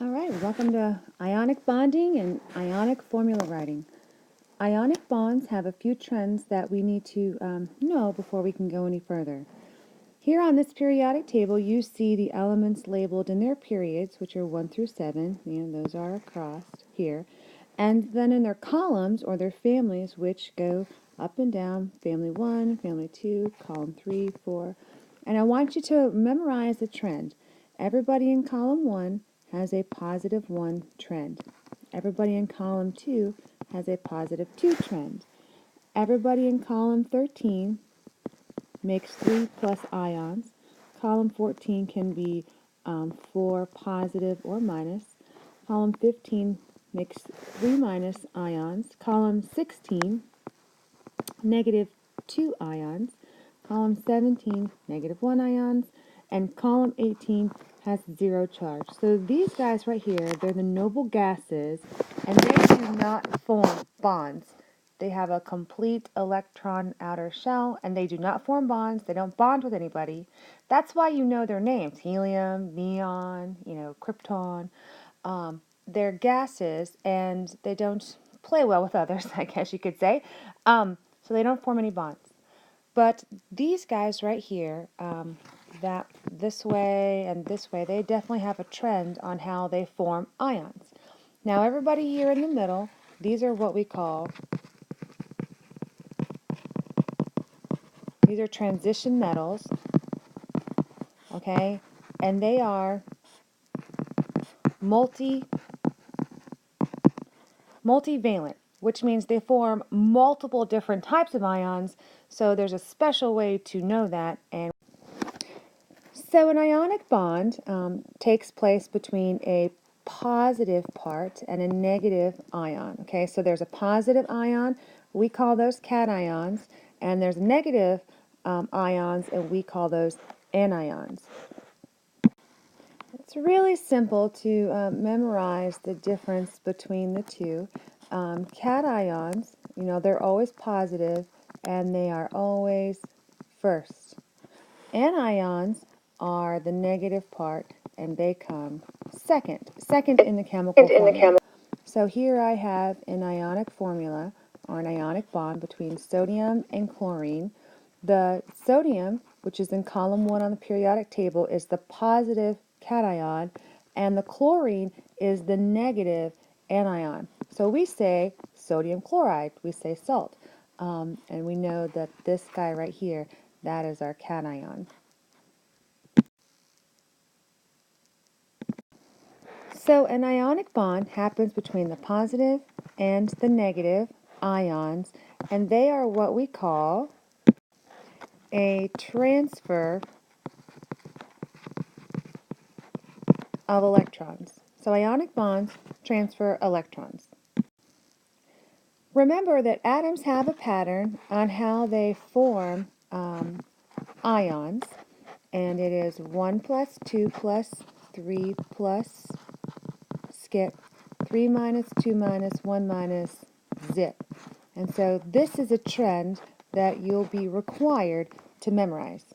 All right, welcome to ionic bonding and ionic formula writing. Ionic bonds have a few trends that we need to know before we can go any further. Here on this periodic table, you see the elements labeled in their periods, which are 1 through 7. Those are across here. And then in their columns, or their families, which go up and down, family 1, family 2, column 3, 4. And I want you to memorize the trend. Everybody in column 1 has a positive 1 trend. Everybody in column 2 has a positive 2 trend. Everybody in column 13 makes 3 plus ions. Column 14 can be 4 positive or minus. Column 15 makes 3 minus ions. Column 16, negative 2 ions. Column 17, negative 1 ions. And column 18 has 0 charge. So these guys right here, they're the noble gases, and they do not form bonds. They have a complete electron outer shell, and they do not form bonds. They don't bond with anybody. That's why you know their names: helium, neon, krypton. They're gases, and they don't play well with others, I guess you could say. So they don't form any bonds. But these guys right here, that this way and this way, they definitely have a trend on how they form ions. Now everybody here in the middle, these are what we call, these are transition metals, okay? And they are multivalent, which means they form multiple different types of ions. So there's a special way to know that. And so an ionic bond takes place between a positive part and a negative ion. Okay, so there's a positive ion, we call those cations, and there's negative ions, and we call those anions. It's really simple to memorize the difference between the two. Cations, they're always positive, and they are always first. Anions are the negative part, and they come second in the chemical formula. So here I have an ionic formula, or an ionic bond between sodium and chlorine. The sodium, which is in column 1 on the periodic table, is the positive cation, and the chlorine is the negative anion. So we say sodium chloride, we say salt. And we know that this guy right here, that is our cation. So an ionic bond happens between the positive and the negative ions, and they are what we call a transfer of electrons. So ionic bonds transfer electrons. Remember that atoms have a pattern on how they form ions, and it is 1 plus 2 plus 3 plus skip, 3 minus 2 minus 1 minus zip. And so this is a trend that you'll be required to memorize.